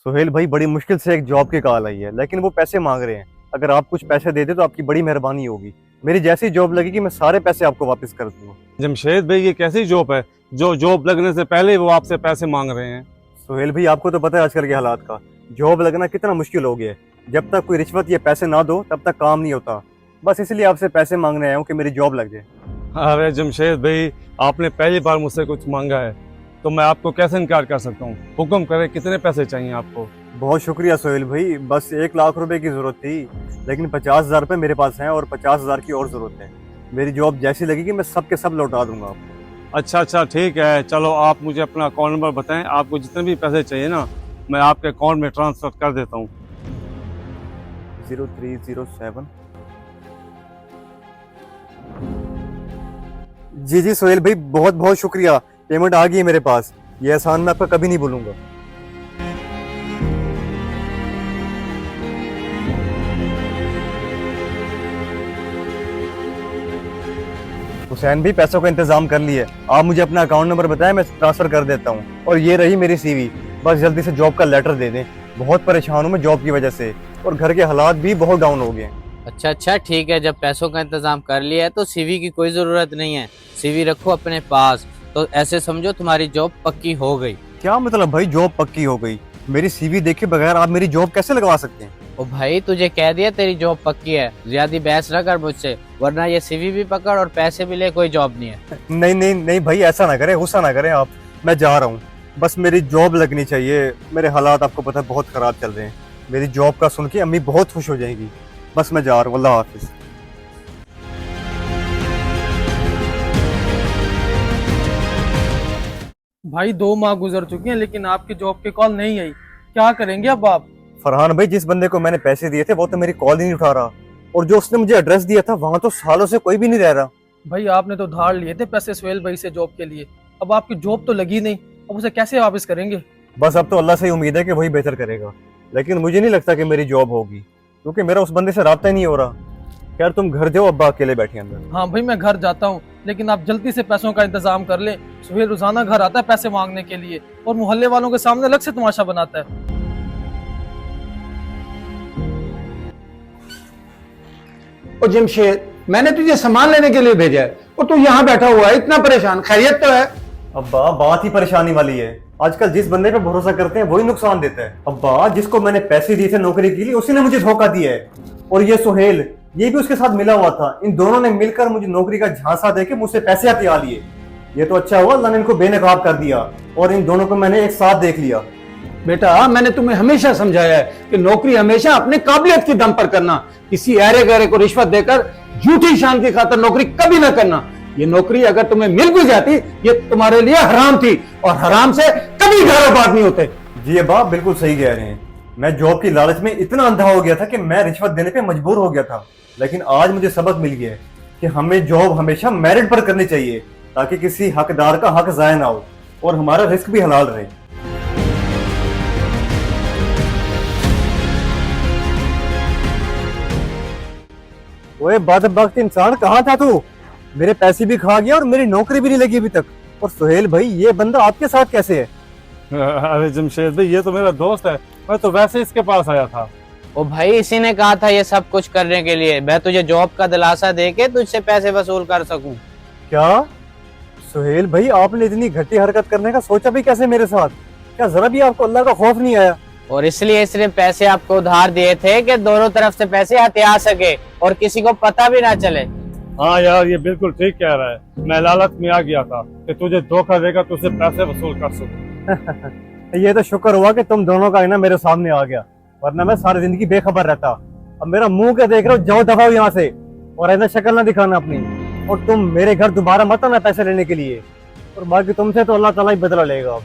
सोहेल भाई, बड़ी मुश्किल से एक जॉब की कॉल आई है, लेकिन वो पैसे मांग रहे हैं। अगर आप कुछ पैसे दे दे तो आपकी बड़ी मेहरबानी होगी। मेरी जैसी जॉब लगेगी मैं सारे पैसे आपको वापस कर दूंगा। जमशेद भाई, ये कैसी जॉब है जो जॉब लगने से पहले ही वो आपसे पैसे मांग रहे हैं? सोहेल भाई, आपको तो पता है आजकल के हालात का, जॉब लगना कितना मुश्किल हो गया है। जब तक कोई रिश्वत या पैसे ना दो तब तक काम नहीं होता। बस इसलिए आपसे पैसे मांगने आया हूँ कि मेरी जॉब लग जाए। अरे जमशेद भाई, आपने पहली बार मुझसे कुछ मांगा है तो मैं आपको कैसे इनकार कर सकता हूँ। हुक्म करें, कितने पैसे चाहिए आपको? बहुत शुक्रिया सोहेल भाई, बस 1 लाख रुपए की जरूरत थी, लेकिन 50,000 रुपये मेरे पास हैं और 50,000 की और जरूरत है। मेरी जॉब जैसी लगेगी मैं सब के सब लौटा दूंगा आपको। अच्छा, ठीक है, चलो आप मुझे अपना अकाउंट नंबर बताएं। आपको जितने भी पैसे चाहिए ना, मैं आपके अकाउंट में ट्रांसफर कर देता हूँ। 0307। जी सोहेल भाई, बहुत बहुत शुक्रिया, पेमेंट आ गई है मेरे पास। ये एहसान मैं आपका कभी नहीं भूलूंगा। हुसैन भी पैसों का इंतजाम कर लिए। आप मुझे अपना अकाउंट नंबर बताएं, मैं ट्रांसफर कर देता हूँ। और ये रही मेरी सीवी, बस जल्दी से जॉब का लेटर दे दें। बहुत परेशान हूँ मैं जॉब की वजह से, और घर के हालात भी बहुत डाउन हो गए। अच्छा ठीक है, जब पैसों का इंतजाम कर लिया है तो सीवी की कोई जरूरत नहीं है। सीवी रखो अपने पास, तो ऐसे समझो तुम्हारी जॉब पक्की हो गई। क्या मतलब भाई, जॉब पक्की हो गई? मेरी सीवी देखे बगैर आप मेरी जॉब कैसे लगवा सकते हैं? ओ भाई, तुझे कह दिया तेरी जॉब पक्की है, ज्यादा बहस न कर मुझसे, वरना ये सीवी भी पकड़ और पैसे भी ले, कोई जॉब नहीं है। नहीं भाई, ऐसा ना करें, गुस्सा ना करें आप। मैं जा रहा हूँ, बस मेरी जॉब लगनी चाहिए। मेरे हालात आपको पता है बहुत खराब चल रहे हैं। मेरी जॉब का सुन के अम्मी बहुत खुश हो जाएगी। बस मैं जा रहा हूँ, अल्लाह हाफिज। भाई 2 माह गुजर चुकी हैं लेकिन आपकी जॉब की कॉल नहीं आई, क्या करेंगे अब आप? फरहान भाई, जिस बंदे को मैंने पैसे दिए थे वो तो मेरी कॉल ही नहीं उठा रहा, और जो उसने मुझे एड्रेस दिया था वहां तो सालों से कोई भी नहीं रह रहा। भाई आपने तो धार लिए थे पैसे सोहेल भाई से जॉब के लिए, अब आपकी जॉब तो लगी नहीं, अब उसे कैसे वापस करेंगे? बस अब तो अल्लाह से ही उम्मीद है कि वही बेहतर करेगा, लेकिन मुझे नहीं लगता कि मेरी जॉब होगी, क्योंकि मेरा उस बंदे से राब्ता ही नहीं हो रहा। यार तुम घर जाओ, अब्बा अकेले बैठे अंदर। हाँ भाई, मैं घर जाता हूँ, लेकिन आप जल्दी से पैसों का इंतजाम कर ले। सोहेल रोजाना घर आता है पैसे मांगने के लिए, और मोहल्ले वालों के सामने अलग से तमाशा बनाता है। ओ जमशेद, मैंने तुझे सामान लेने के लिए भेजा है और तू यहाँ बैठा हुआ है इतना परेशान। खैरियत तो है? अब्बा, बात ही परेशानी वाली है। आजकल जिस बंदे पे भरोसा करते हैं वही नुकसान देता है। अब्बा, जिसको मैंने पैसे दिए थे नौकरी के लिए उसी ने मुझे धोखा दिया है, और ये सोहेल, ये भी उसके साथ मिला हुआ था। इन दोनों ने मिलकर मुझे नौकरी का झांसा देके मुझसे पैसे हथिया लिए। ये तो अच्छा हुआ अल्लाह ने इनको बेनकाब कर दिया, और इन दोनों को मैंने एक साथ देख लिया। बेटा, मैंने तुम्हें हमेशा समझाया है कि नौकरी हमेशा अपने काबिलियत की दम पर करना, किसी ऐरे गहरे को रिश्वत देकर झूठी शान की खातिर नौकरी कभी ना करना। ये नौकरी अगर तुम्हें मिल भी जाती, ये तुम्हारे लिए हराम थी, और हराम से कभी कारोबार नहीं होते। जी अब्बा, बिल्कुल सही कह रहे हैं। मैं जॉब की लालच में इतना अंधा हो गया था कि मैं रिश्वत देने पे मजबूर हो गया था, लेकिन आज मुझे सबक मिल गया है कि हमें जॉब हमेशा मेरिट पर करनी चाहिए, ताकि किसी हकदार का हक जाया ना हो और हमारा रिस्क भी हलाल रहे। ओए बदबख्त इंसान, कहाँ था तू? मेरे पैसे भी खा गया और मेरी नौकरी भी नहीं लगी अभी तक। और सोहेल भाई, ये बंदा आपके साथ कैसे है? अरे जमशेद भाई, ये तो मेरा दोस्त है, मैं तो वैसे इसके पास आया था। ओ भाई, इसी ने कहा था ये सब कुछ करने के लिए, मैं तुझे जॉब का दिलासा दे के तुझसे पैसे वसूल कर सकूं। क्या सोहेल भाई, आपने इतनी घटी हरकत करने का सोचा भी कैसे मेरे साथ? क्या जरा भी आपको अल्लाह का खौफ नहीं आया? और इसलिए इसने पैसे आपको उधार दिए थे कि दोनों तरफ से पैसे हथिया सके और किसी को पता भी ना चले। हाँ यार, ये बिल्कुल ठीक कह रहा है। मैं लालच में आ गया था कि तुझे धोखा देगा, तुझसे पैसे वसूल कर सकूं। ये तो शुक्र हुआ कि तुम दोनों का आईना मेरे सामने आ गया, वरना मैं सारी जिंदगी बेखबर रहता। अब मेरा मुंह क्या देख रहे हो? जाओ दफा हो यहाँ से, और ऐसा शक्ल ना दिखाना अपनी। और तुम मेरे घर दोबारा मत आना पैसे लेने के लिए, और बाकी तुमसे तो अल्लाह ताला ही बदला लेगा।